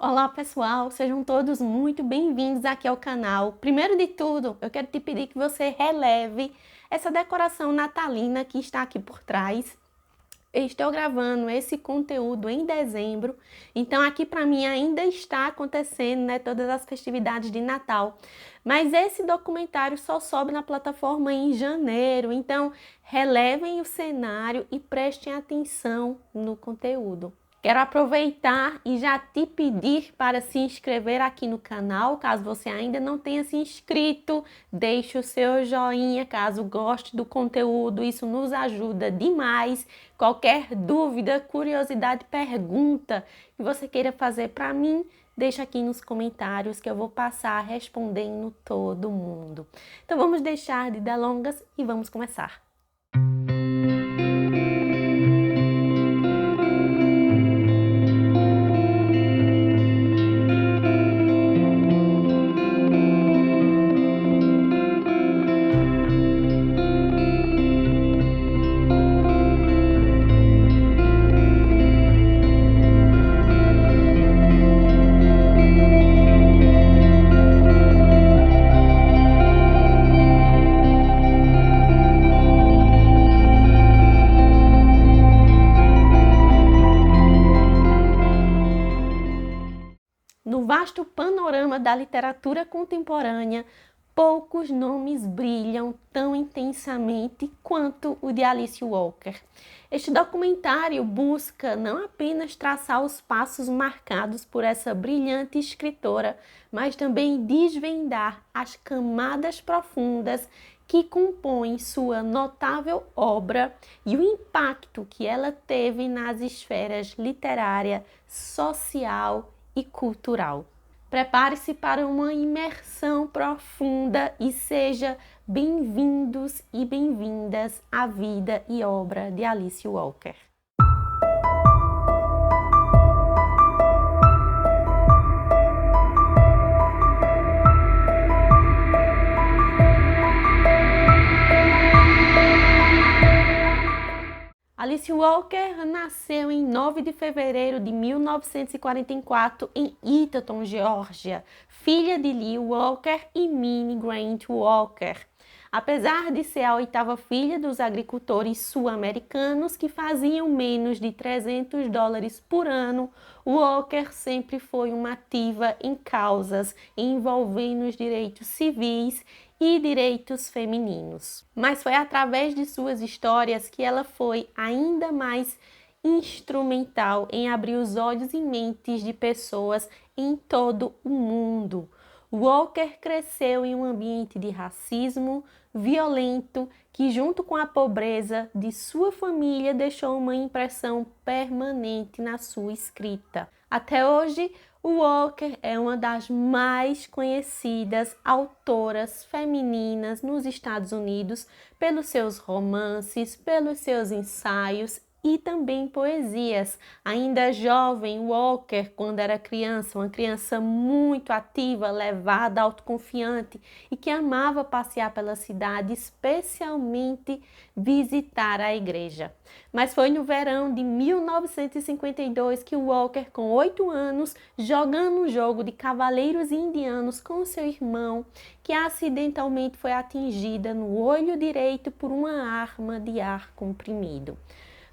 Olá pessoal, sejam todos muito bem-vindos aqui ao canal. Primeiro de tudo, eu quero te pedir que você releve essa decoração natalina que está aqui por trás. Eu estou gravando esse conteúdo em dezembro, então aqui para mim ainda está acontecendo, né, todas as festividades de Natal. Mas esse documentário só sobe na plataforma em janeiro, então relevem o cenário e prestem atenção no conteúdo. Quero aproveitar e já te pedir para se inscrever aqui no canal, caso você ainda não tenha se inscrito, deixe o seu joinha caso goste do conteúdo, isso nos ajuda demais. Qualquer dúvida, curiosidade, pergunta que você queira fazer para mim, deixa aqui nos comentários que eu vou passar respondendo todo mundo. Então vamos deixar de delongas e vamos começar. No vasto panorama da literatura contemporânea, poucos nomes brilham tão intensamente quanto o de Alice Walker. Este documentário busca não apenas traçar os passos marcados por essa brilhante escritora, mas também desvendar as camadas profundas que compõem sua notável obra e o impacto que ela teve nas esferas literária, social e cultural. Prepare-se para uma imersão profunda e seja bem-vindos e bem-vindas à vida e obra de Alice Walker. Alice Walker nasceu em 9 de fevereiro de 1944 em Eatonton, Geórgia, filha de Lee Walker e Minnie Grant Walker. Apesar de ser a oitava filha dos agricultores sul-americanos que faziam menos de $300 por ano, Walker sempre foi uma ativa em causas envolvendo os direitos civis e direitos femininos. Mas foi através de suas histórias que ela foi ainda mais instrumental em abrir os olhos e mentes de pessoas em todo o mundo. Walker cresceu em um ambiente de racismo violento que, junto com a pobreza de sua família, deixou uma impressão permanente na sua escrita. Até hoje, Walker é uma das mais conhecidas autoras femininas nos Estados Unidos pelos seus romances, pelos seus ensaios e também poesias. Ainda jovem, Walker, quando era criança, uma criança muito ativa, levada, autoconfiante e que amava passear pela cidade, especialmente visitar a igreja. Mas foi no verão de 1952 que Walker, com 8 anos, jogando um jogo de cavaleiros indianos com seu irmão, que acidentalmente foi atingida no olho direito por uma arma de ar comprimido.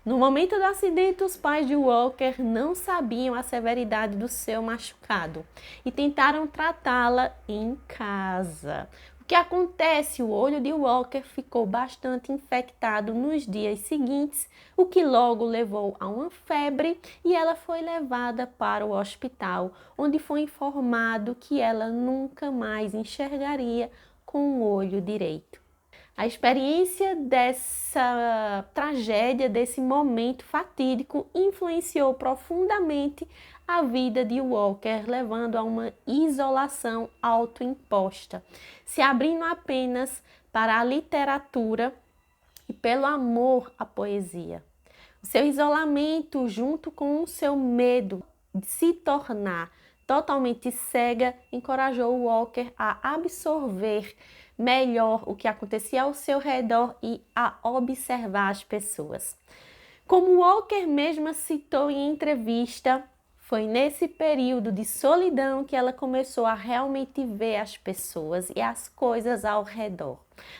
No momento do acidente, os pais de Walker não sabiam a severidade do seu machucado e tentaram tratá-la em casa. O que acontece? O olho de Walker ficou bastante infectado nos dias seguintes, o que logo levou a uma febre e ela foi levada para o hospital, onde foi informado que ela nunca mais enxergaria com o olho direito. A experiência dessa tragédia, desse momento fatídico, influenciou profundamente a vida de Walker, levando a uma isolação autoimposta, se abrindo apenas para a literatura e pelo amor à poesia. O seu isolamento, junto com o seu medo de se tornar totalmente cega, encorajou Walker a absorver melhor o que acontecia ao seu redor e a observar as pessoas. Como Walker mesma citou em entrevista, Foi nesse período de solidão que ela começou a realmente ver as pessoas e as coisas ao redor,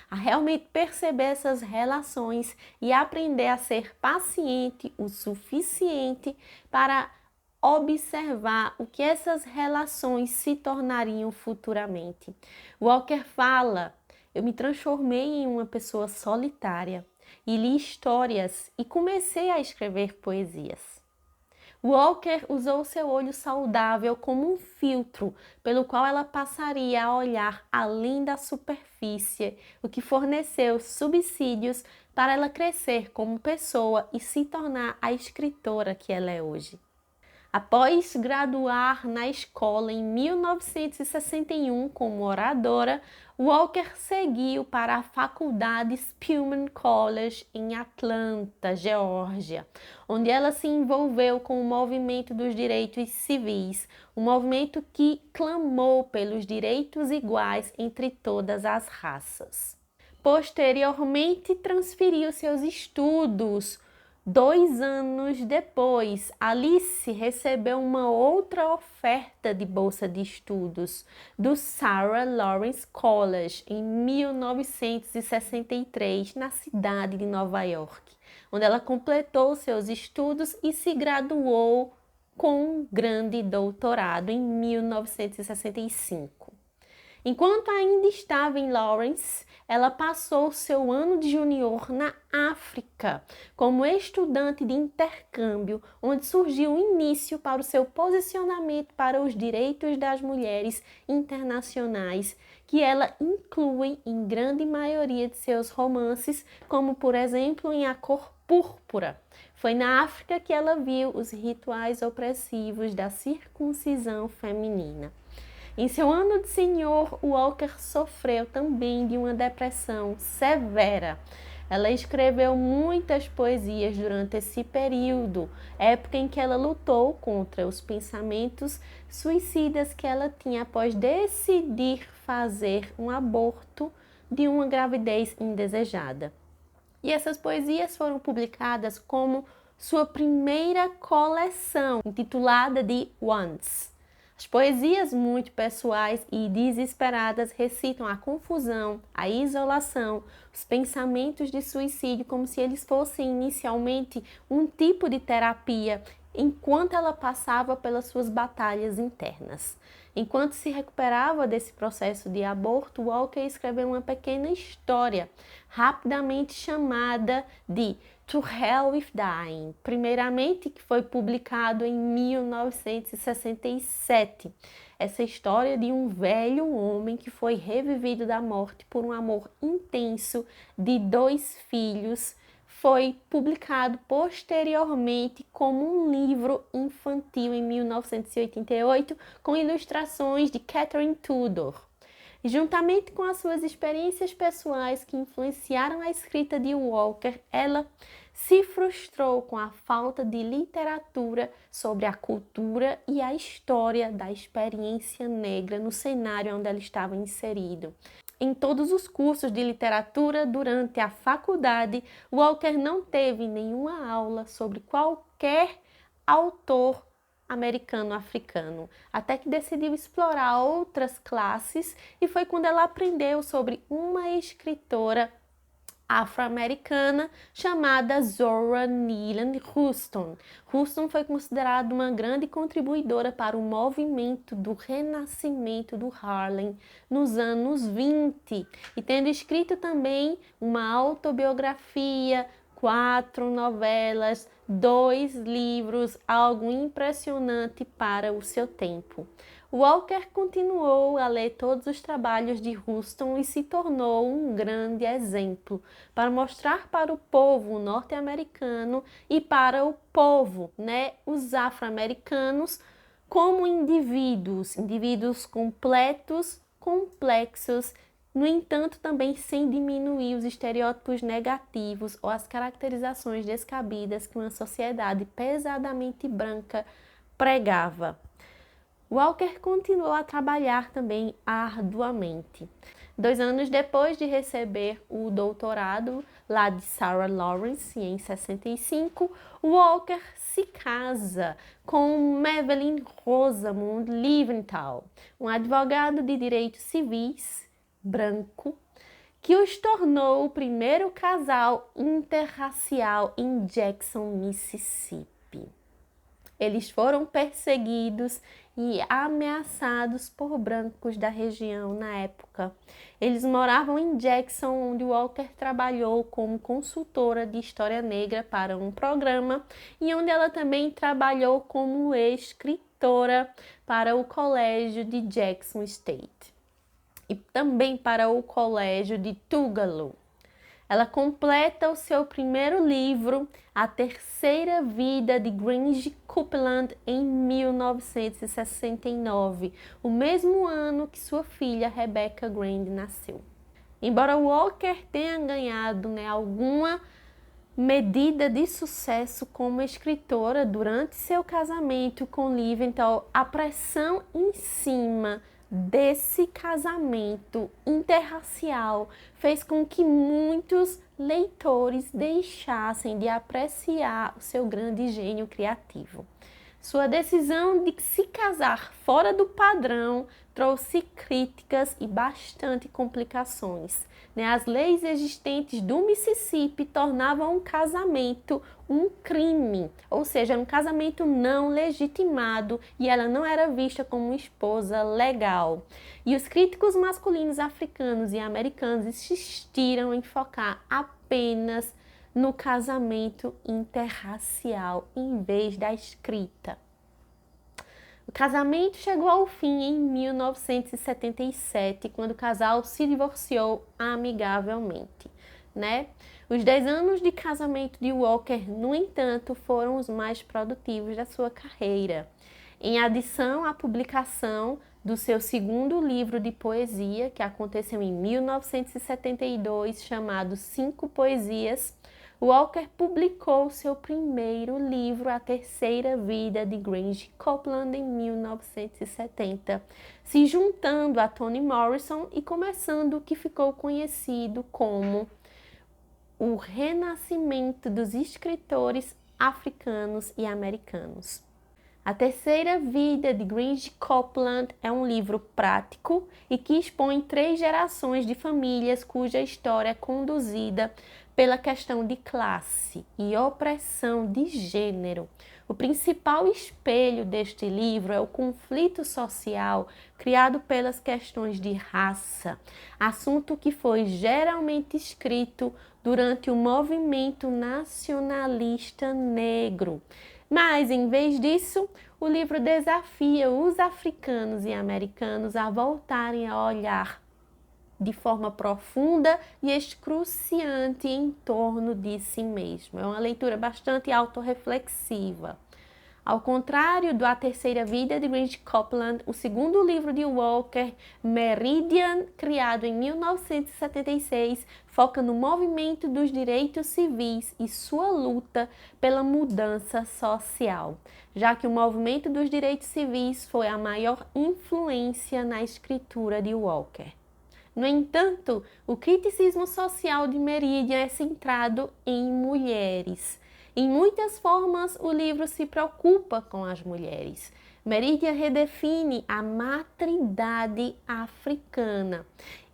a realmente perceber essas relações e aprender a ser paciente o suficiente para observar o que essas relações se tornariam futuramente. Walker fala: eu me transformei em uma pessoa solitária e li histórias e comecei a escrever poesias. Walker usou seu olho saudável como um filtro pelo qual ela passaria a olhar além da superfície, o que forneceu subsídios para ela crescer como pessoa e se tornar a escritora que ela é hoje. Após graduar na escola em 1961 como oradora, Walker seguiu para a faculdade Spelman College em Atlanta, Geórgia, onde ela se envolveu com o movimento dos direitos civis, um movimento que clamou pelos direitos iguais entre todas as raças. Posteriormente, transferiu seus estudos. 2 anos depois, Alice recebeu uma outra oferta de bolsa de estudos do Sarah Lawrence College em 1963, na cidade de Nova York, onde ela completou seus estudos e se graduou com um grande doutorado em 1965. Enquanto ainda estava em Lawrence, ela passou seu ano de junior na África, como estudante de intercâmbio, onde surgiu o início para o seu posicionamento para os direitos das mulheres internacionais, que ela inclui em grande maioria de seus romances, como por exemplo em A Cor Púrpura. Foi na África que ela viu os rituais opressivos da circuncisão feminina. Em seu ano de senhor, Walker sofreu também de uma depressão severa. Ela escreveu muitas poesias durante esse período, época em que ela lutou contra os pensamentos suicidas que ela tinha após decidir fazer um aborto de uma gravidez indesejada. E essas poesias foram publicadas como sua primeira coleção, intitulada de Once. As poesias muito pessoais e desesperadas recitam a confusão, a isolação, os pensamentos de suicídio como se eles fossem inicialmente um tipo de terapia, enquanto ela passava pelas suas batalhas internas. Enquanto se recuperava desse processo de aborto, Walker escreveu uma pequena história, rapidamente chamada de To Hell with Dying, primeiramente que foi publicado em 1967. Essa história de um velho homem que foi revivido da morte por um amor intenso de 2 filhos, foi publicado posteriormente como um livro infantil em 1988, com ilustrações de Catherine Tudor. E juntamente com as suas experiências pessoais que influenciaram a escrita de Walker, ela se frustrou com a falta de literatura sobre a cultura e a história da experiência negra no cenário onde ela estava inserido. Em todos os cursos de literatura durante a faculdade, Walker não teve nenhuma aula sobre qualquer autor americano-africano, até que decidiu explorar outras classes e foi quando ela aprendeu sobre uma escritora afro-americana chamada Zora Neale Hurston. Hurston foi considerada uma grande contribuidora para o movimento do renascimento do Harlem nos anos 20 e tendo escrito também uma autobiografia, 4 novelas, 2 livros, algo impressionante para o seu tempo. Walker continuou a ler todos os trabalhos de Hurston e se tornou um grande exemplo para mostrar para o povo norte-americano e para o povo, os afro-americanos, como indivíduos completos, complexos, no entanto, também sem diminuir os estereótipos negativos ou as caracterizações descabidas que uma sociedade pesadamente branca pregava. Walker continuou a trabalhar também arduamente. 2 anos depois de receber o doutorado lá de Sarah Lawrence, em 65, Walker se casa com Evelyn Rosamund Leventhal, um advogado de direitos civis branco, que os tornou o primeiro casal interracial em Jackson, Mississippi. Eles foram perseguidos e ameaçados por brancos da região na época. Eles moravam em Jackson, onde Walker trabalhou como consultora de história negra para um programa e onde ela também trabalhou como escritora para o colégio de Jackson State e também para o colégio de Tougaloo. Ela completa o seu primeiro livro, A Terceira Vida de Grange Copeland, em 1969, o mesmo ano que sua filha Rebecca Grande nasceu. Embora Walker tenha ganhado alguma medida de sucesso como escritora durante seu casamento com Leventhal, a pressão em cima desse casamento interracial fez com que muitos leitores deixassem de apreciar o seu grande gênio criativo. Sua decisão de se casar fora do padrão trouxe críticas e bastante complicações. As leis existentes do Mississippi tornavam um casamento um crime, ou seja, um casamento não legitimado e ela não era vista como uma esposa legal. E os críticos masculinos africanos e americanos insistiram em focar apenas no casamento interracial em vez da escrita. O casamento chegou ao fim em 1977, quando o casal se divorciou amigavelmente, Os 10 anos de casamento de Walker, no entanto, foram os mais produtivos da sua carreira. Em adição à publicação do seu segundo livro de poesia, que aconteceu em 1972, chamado 5 Poesias, Walker publicou seu primeiro livro, A Terceira Vida de Grange Copeland, em 1970, se juntando a Toni Morrison e começando o que ficou conhecido como o renascimento dos escritores africanos e americanos. A Terceira Vida de Grange Copeland é um livro prático e que expõe 3 gerações de famílias cuja história é conduzida pela questão de classe e opressão de gênero. O principal espelho deste livro é o conflito social criado pelas questões de raça, assunto que foi geralmente escrito durante o movimento nacionalista negro. Mas, em vez disso, o livro desafia os africanos e americanos a voltarem a olhar de forma profunda e excruciante em torno de si mesmo. É uma leitura bastante autorreflexiva. Ao contrário do A Terceira Vida de Grange Copeland, o segundo livro de Walker, Meridian, criado em 1976, foca no movimento dos direitos civis e sua luta pela mudança social, já que o movimento dos direitos civis foi a maior influência na escritura de Walker. No entanto, o criticismo social de Meridian é centrado em mulheres. Em muitas formas, o livro se preocupa com as mulheres. Meridian redefine a matridade africana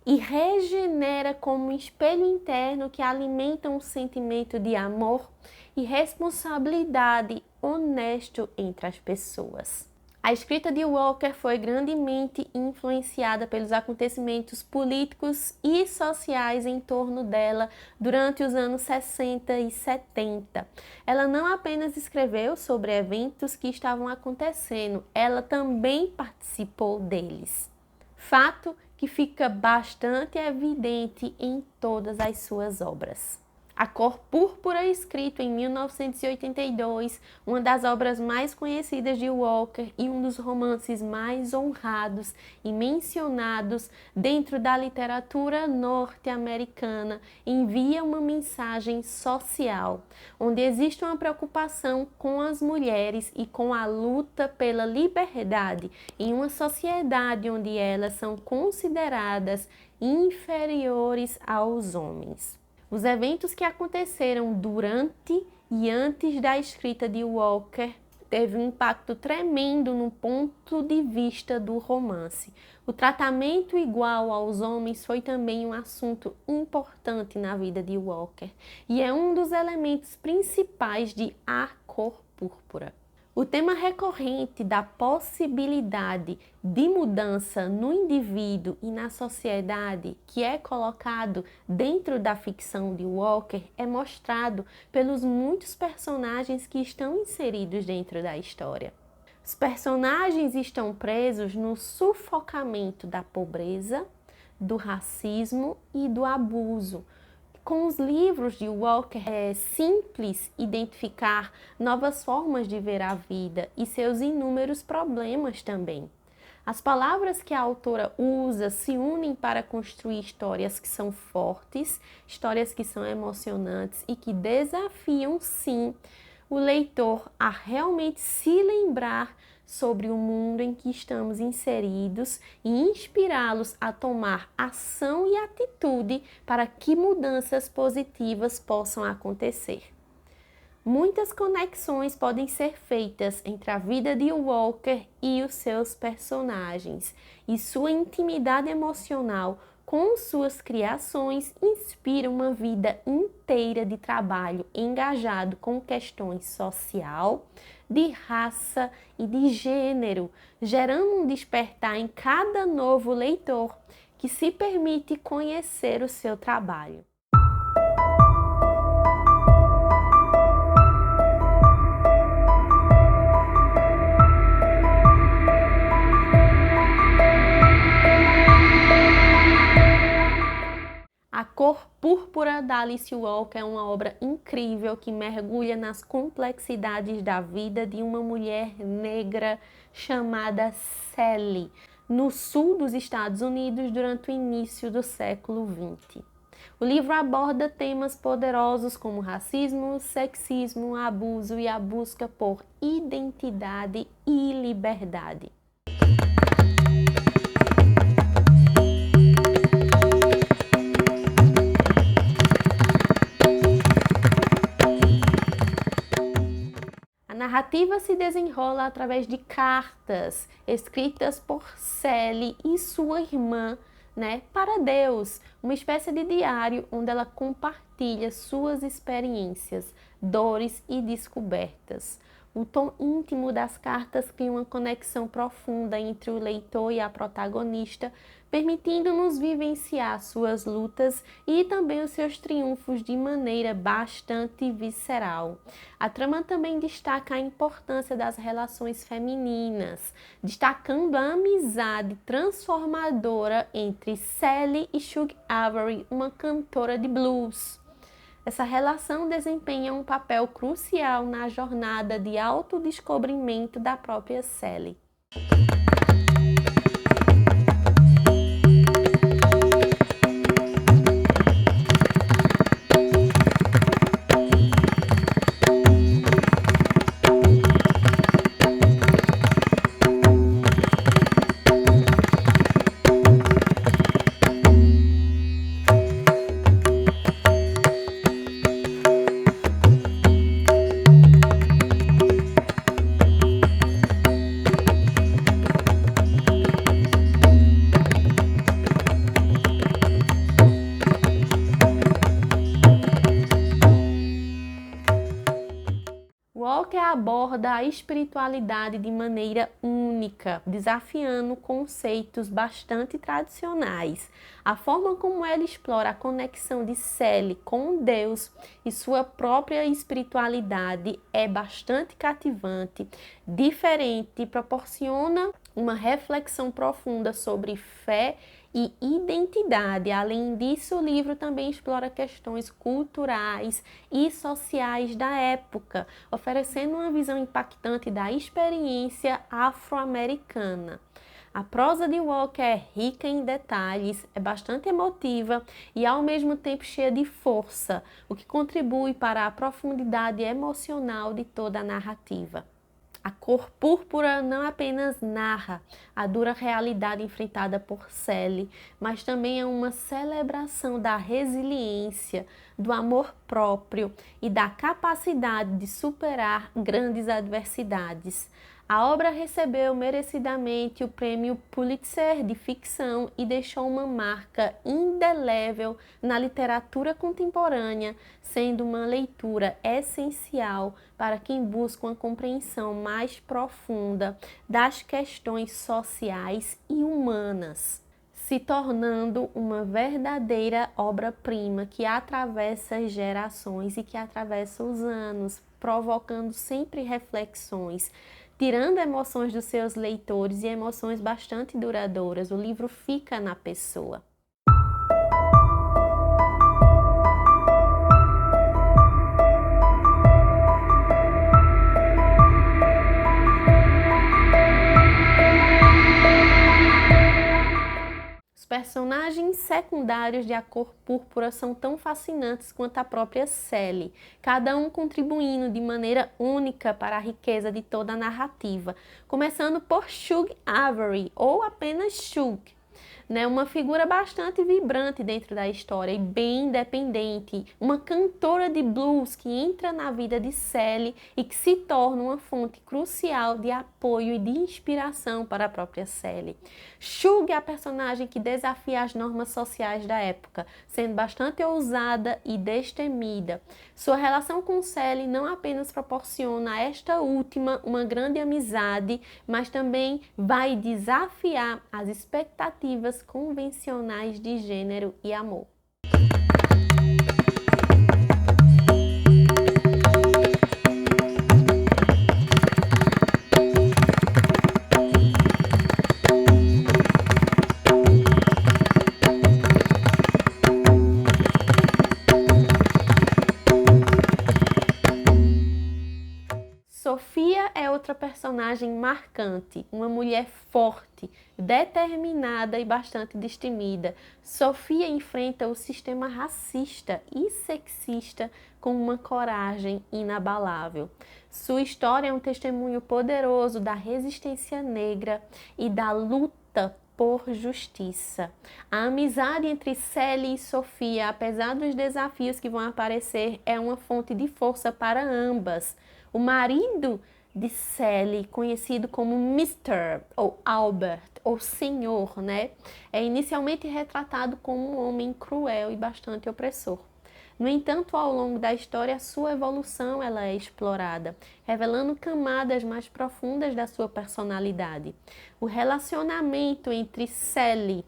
e regenera como um espelho interno que alimenta um sentimento de amor e responsabilidade honesto entre as pessoas. A escrita de Walker foi grandemente influenciada pelos acontecimentos políticos e sociais em torno dela durante os anos 60 e 70. Ela não apenas escreveu sobre eventos que estavam acontecendo, ela também participou deles. Fato que fica bastante evidente em todas as suas obras. A Cor Púrpura, escrito em 1982, uma das obras mais conhecidas de Walker e um dos romances mais honrados e mencionados dentro da literatura norte-americana, envia uma mensagem social, onde existe uma preocupação com as mulheres e com a luta pela liberdade em uma sociedade onde elas são consideradas inferiores aos homens. Os eventos que aconteceram durante e antes da escrita de Walker teve um impacto tremendo no ponto de vista do romance. O tratamento igual aos homens foi também um assunto importante na vida de Walker e é um dos elementos principais de A Cor Púrpura. O tema recorrente da possibilidade de mudança no indivíduo e na sociedade, que é colocado dentro da ficção de Walker, é mostrado pelos muitos personagens que estão inseridos dentro da história. Os personagens estão presos no sufocamento da pobreza, do racismo e do abuso. Com os livros de Walker, é simples identificar novas formas de ver a vida e seus inúmeros problemas também. As palavras que a autora usa se unem para construir histórias que são fortes, histórias que são emocionantes e que desafiam, sim, o leitor a realmente se lembrar sobre o mundo em que estamos inseridos e inspirá-los a tomar ação e atitude para que mudanças positivas possam acontecer. Muitas conexões podem ser feitas entre a vida de Walker e os seus personagens, e sua intimidade emocional com suas criações inspira uma vida inteira de trabalho engajado com questões social, de raça e de gênero, gerando um despertar em cada novo leitor que se permite conhecer o seu trabalho. A Cor Púrpura, da Alice Walker, é uma obra incrível que mergulha nas complexidades da vida de uma mulher negra chamada Sally, no sul dos Estados Unidos durante o início do século XX. O livro aborda temas poderosos como racismo, sexismo, abuso e a busca por identidade e liberdade. A narrativa se desenrola através de cartas escritas por Sally e sua irmã, para Deus, uma espécie de diário onde ela compartilha suas experiências, dores e descobertas. O tom íntimo das cartas cria uma conexão profunda entre o leitor e a protagonista, permitindo-nos vivenciar suas lutas e também os seus triunfos de maneira bastante visceral. A trama também destaca a importância das relações femininas, destacando a amizade transformadora entre Sally e Shug Avery, uma cantora de blues. Essa relação desempenha um papel crucial na jornada de autodescobrimento da própria Sally. Walker aborda a espiritualidade de maneira única, desafiando conceitos bastante tradicionais. A forma como ela explora a conexão de Sally com Deus e sua própria espiritualidade é bastante cativante, diferente e proporciona uma reflexão profunda sobre fé e identidade. Além disso, o livro também explora questões culturais e sociais da época, oferecendo uma visão impactante da experiência afro-americana. A prosa de Walker é rica em detalhes, é bastante emotiva e ao mesmo tempo cheia de força, o que contribui para a profundidade emocional de toda a narrativa. A Cor Púrpura não apenas narra a dura realidade enfrentada por Sally, mas também é uma celebração da resiliência, do amor próprio e da capacidade de superar grandes adversidades. A obra recebeu merecidamente o Prêmio Pulitzer de ficção e deixou uma marca indelével na literatura contemporânea, sendo uma leitura essencial para quem busca uma compreensão mais profunda das questões sociais e humanas, se tornando uma verdadeira obra-prima que atravessa as gerações e que atravessa os anos, provocando sempre reflexões, tirando emoções dos seus leitores e emoções bastante duradouras. O livro fica na pessoa. Os personagens secundários de A Cor Púrpura são tão fascinantes quanto a própria Sally, cada um contribuindo de maneira única para a riqueza de toda a narrativa, começando por Shug Avery, ou apenas Shug, uma figura bastante vibrante dentro da história e bem independente, uma cantora de blues que entra na vida de Sally e que se torna uma fonte crucial de apoio e de inspiração para a própria Sally. Shug é a personagem que desafia as normas sociais da época, sendo bastante ousada e destemida. Sua relação com Sally não apenas proporciona a esta última uma grande amizade, mas também vai desafiar as expectativas convencionais de gênero e amor. Sofia é outra personagem marcante, uma mulher forte, determinada e bastante destemida. Sofia enfrenta o sistema racista e sexista com uma coragem inabalável. Sua história é um testemunho poderoso da resistência negra e da luta por justiça. A amizade entre Sally e Sofia, apesar dos desafios que vão aparecer, é uma fonte de força para ambas. O marido de Sally, conhecido como Mr. ou Albert, ou Senhor, é inicialmente retratado como um homem cruel e bastante opressor. No entanto, ao longo da história, a sua evolução ela é explorada, revelando camadas mais profundas da sua personalidade. O relacionamento entre Sally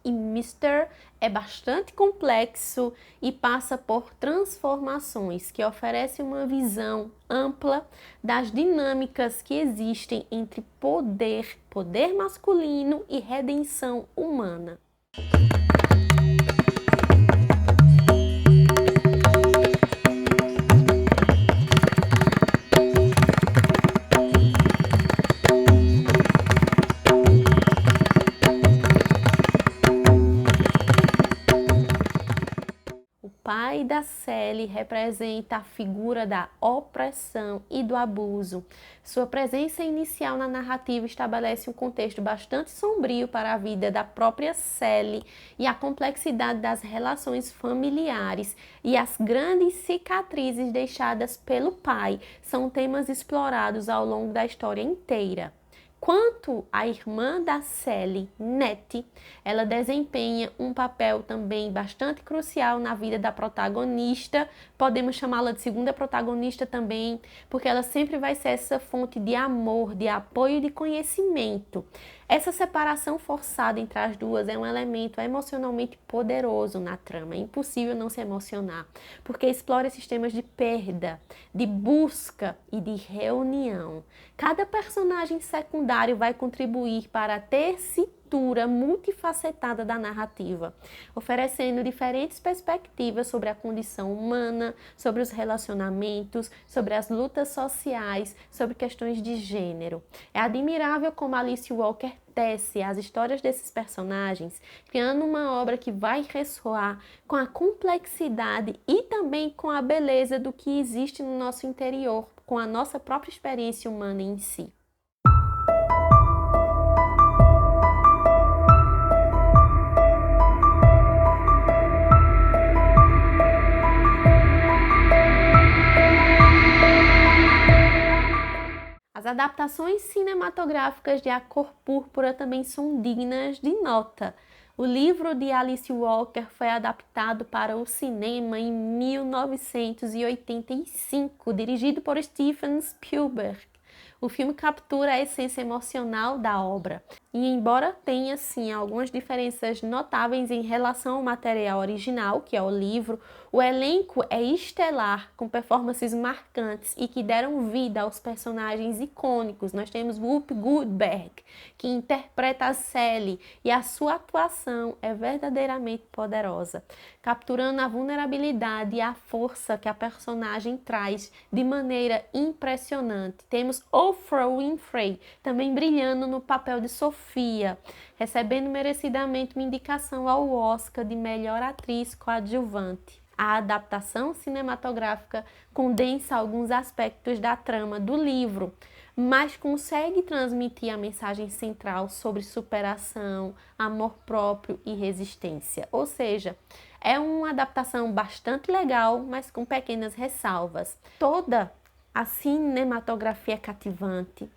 e Mr. é bastante complexo e passa por transformações que oferecem uma visão ampla das dinâmicas que existem entre poder masculino e redenção humana. O pai da Sally representa a figura da opressão e do abuso. Sua presença inicial na narrativa estabelece um contexto bastante sombrio para a vida da própria Sally e a complexidade das relações familiares e as grandes cicatrizes deixadas pelo pai são temas explorados ao longo da história inteira. Quanto à irmã da Sally, Nettie, ela desempenha um papel também bastante crucial na vida da protagonista. Podemos chamá-la de segunda protagonista também, porque ela sempre vai ser essa fonte de amor, de apoio e de conhecimento. Essa separação forçada entre as duas é um elemento emocionalmente poderoso na trama. É impossível não se emocionar, porque explora esses temas de perda, de busca e de reunião. Cada personagem secundário vai contribuir para a tessitura leitura multifacetada da narrativa, oferecendo diferentes perspectivas sobre a condição humana, sobre os relacionamentos, sobre as lutas sociais, sobre questões de gênero. É admirável como Alice Walker tece as histórias desses personagens, criando uma obra que vai ressoar com a complexidade e também com a beleza do que existe no nosso interior, com a nossa própria experiência humana em si. As adaptações cinematográficas de A Cor Púrpura também são dignas de nota. O livro de Alice Walker foi adaptado para o cinema em 1985, dirigido por Steven Spielberg. O filme captura a essência emocional da obra e, embora tenha sim algumas diferenças notáveis em relação ao material original, que é o livro, o elenco é estelar, com performances marcantes e que deram vida aos personagens icônicos. Nós temos Whoopi Goldberg, que interpreta a Sally, e a sua atuação é verdadeiramente poderosa, capturando a vulnerabilidade e a força que a personagem traz de maneira impressionante. Temos Oprah Winfrey também brilhando no papel de Sofia, recebendo merecidamente uma indicação ao Oscar de melhor atriz coadjuvante. A adaptação cinematográfica condensa alguns aspectos da trama do livro, mas consegue transmitir a mensagem central sobre superação, amor próprio e resistência. Ou seja, é uma adaptação bastante legal, mas com pequenas ressalvas. Toda a cinematografia é cativante,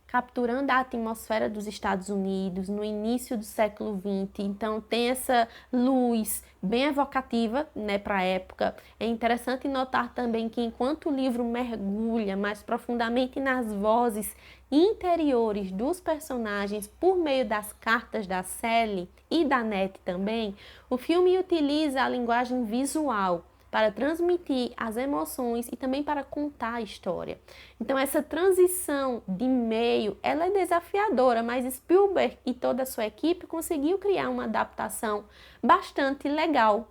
capturando a atmosfera dos Estados Unidos no início do século XX. Então tem essa luz bem evocativa, né, para a época. É interessante notar também que enquanto o livro mergulha mais profundamente nas vozes interiores dos personagens por meio das cartas da Sally e da Annette também, o filme utiliza a linguagem visual para transmitir as emoções e também para contar a história. Então essa transição de meio, ela é desafiadora, mas Spielberg e toda a sua equipe conseguiu criar uma adaptação bastante legal.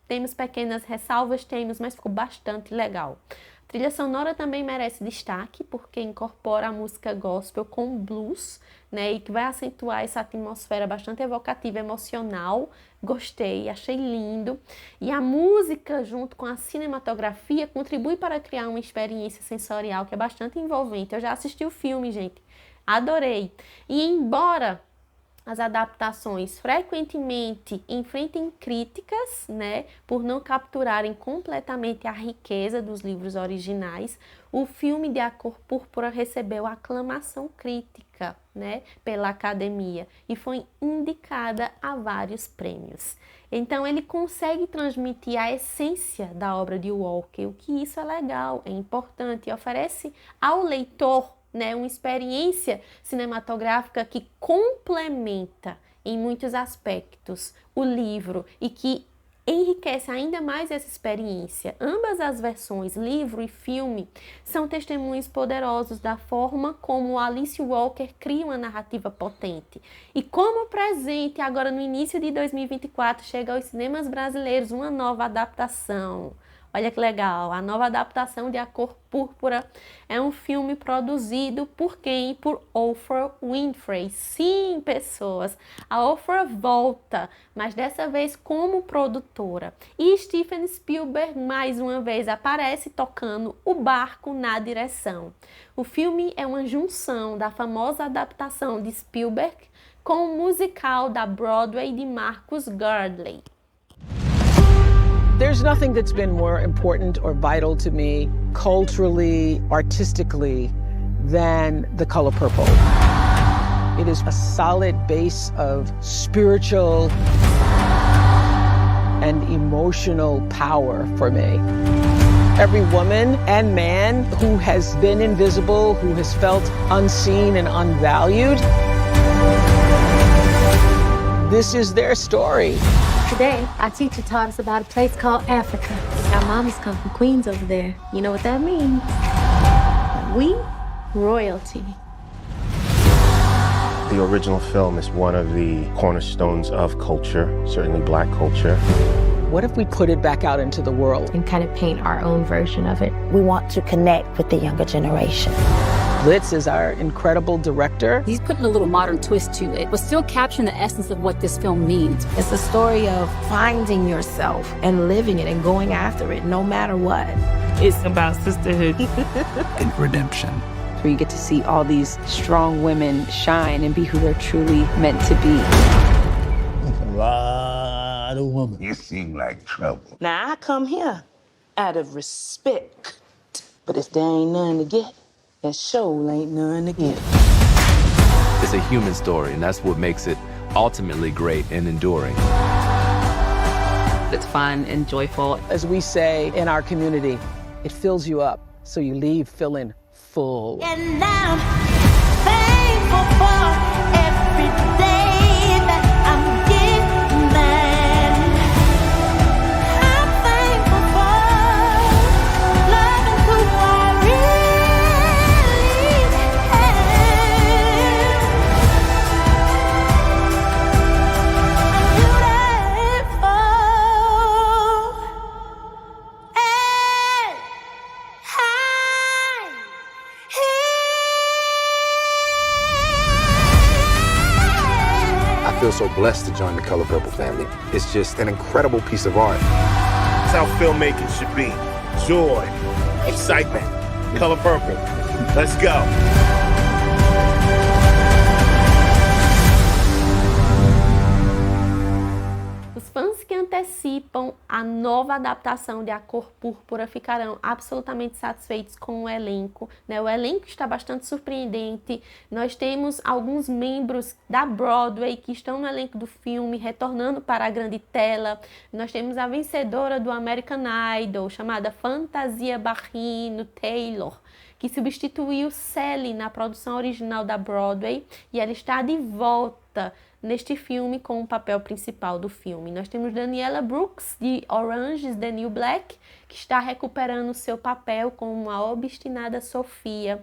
Temos pequenas ressalvas, mas ficou bastante legal. A trilha sonora também merece destaque, porque incorpora a música gospel com blues, né, e que vai acentuar essa atmosfera bastante evocativa, emocional. Gostei, achei lindo. E a música, junto com a cinematografia, contribui para criar uma experiência sensorial que é bastante envolvente. Eu já assisti o filme, gente, adorei. E embora as adaptações frequentemente enfrentem críticas, né, por não capturarem completamente a riqueza dos livros originais, o filme de A Cor Púrpura recebeu aclamação crítica, né, pela academia e foi indicada a vários prêmios. Então ele consegue transmitir a essência da obra de Walker, o que isso é legal, é importante e oferece ao leitor, né, uma experiência cinematográfica que complementa em muitos aspectos o livro e que enriquece ainda mais essa experiência. Ambas as versões, livro e filme, são testemunhos poderosos da forma como Alice Walker cria uma narrativa potente. E como presente, agora no início de 2024, chega aos cinemas brasileiros uma nova adaptação. Olha que legal, a nova adaptação de A Cor Púrpura é um filme produzido por quem? Por Oprah Winfrey. Sim, pessoas, a Oprah volta, mas dessa vez como produtora. E Steven Spielberg, mais uma vez, aparece tocando o barco na direção. O filme é uma junção da famosa adaptação de Spielberg com o musical da Broadway de Marcus Gardley. There's nothing that's been more important or vital to me, culturally, artistically, than The Color Purple. It is a solid base of spiritual and emotional power for me. Every woman and man who has been invisible, who has felt unseen and unvalued, this is their story. Today, our teacher taught us about a place called Africa. Our mamas come from Queens over there. You know what that means? We, royalty. The original film is one of the cornerstones of culture, certainly Black culture. What if we put it back out into the world? And kind of paint our own version of it. We want to connect with the younger generation. Blitz is our incredible director. He's putting a little modern twist to it, but still capturing the essence of what this film means. It's a story of finding yourself and living it and going after it no matter what. It's about sisterhood and redemption. Where you get to see all these strong women shine and be who they're truly meant to be. A lot of women. You seem like trouble. Now, I come here out of respect, but if there ain't none to get, there sure ain't none to get. It's a human story, and that's what makes it ultimately great and enduring. It's fun and joyful. As we say in our community, it fills you up, so you leave feeling full. And I'm thankful for every day that I'm given. I'm thankful for loving who I really am. I feel so blessed to join the Color Purple family. It's just an incredible piece of art. That's how filmmaking should be. Joy, excitement, Color Purple. Let's go. Os fãs que antecipam a nova adaptação de A Cor Púrpura ficarão absolutamente satisfeitos com o elenco, né? O elenco está bastante surpreendente. Nós temos alguns membros da Broadway que estão no elenco do filme, retornando para a grande tela. Nós temos a vencedora do American Idol, chamada Fantasia Barrino Taylor, que substituiu Sally na produção original da Broadway, e ela está de volta neste filme com o papel principal do filme. Nós temos Daniela Brooks, de Orange is the New Black, que está recuperando seu papel como a obstinada Sofia.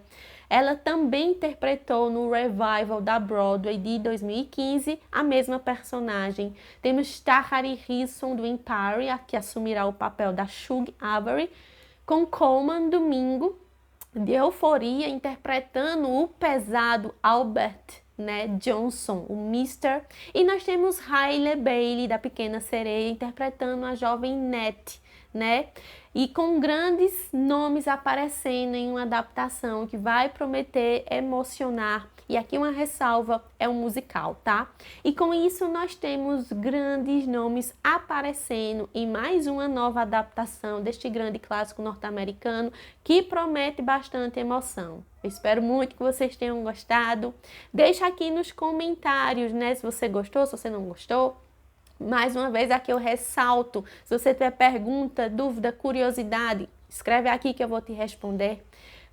Ela também interpretou no revival da Broadway de 2015 a mesma personagem. Temos Tahari Risson, do Empire, que assumirá o papel da Shug Avery, com Colman Domingo, de Euforia, interpretando o pesado Albert, né, Johnson, o Mr. E nós temos Hailey Bailey, da Pequena Sereia, interpretando a jovem Nett, né? E com grandes nomes aparecendo em uma adaptação que vai prometer emocionar. E aqui uma ressalva, é um musical, tá? E com isso nós temos grandes nomes aparecendo em mais uma nova adaptação deste grande clássico norte-americano que promete bastante emoção. Eu espero muito que vocês tenham gostado. Deixa aqui nos comentários, né, se você gostou, se você não gostou. Mais uma vez aqui eu ressalto, se você tiver pergunta, dúvida, curiosidade, escreve aqui que eu vou te responder.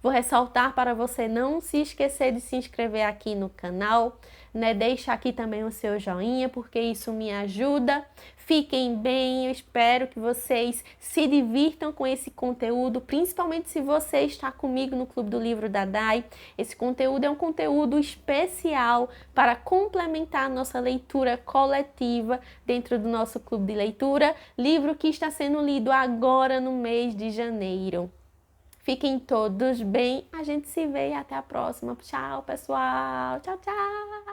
Vou ressaltar para você não se esquecer de se inscrever aqui no canal, né? Deixa aqui também o seu joinha, porque isso me ajuda. Fiquem bem, eu espero que vocês se divirtam com esse conteúdo, principalmente se você está comigo no Clube do Livro da Dai. Esse conteúdo é um conteúdo especial para complementar a nossa leitura coletiva dentro do nosso clube de leitura, livro que está sendo lido agora no mês de janeiro. Fiquem todos bem, a gente se vê e até a próxima. Tchau, pessoal. Tchau, tchau.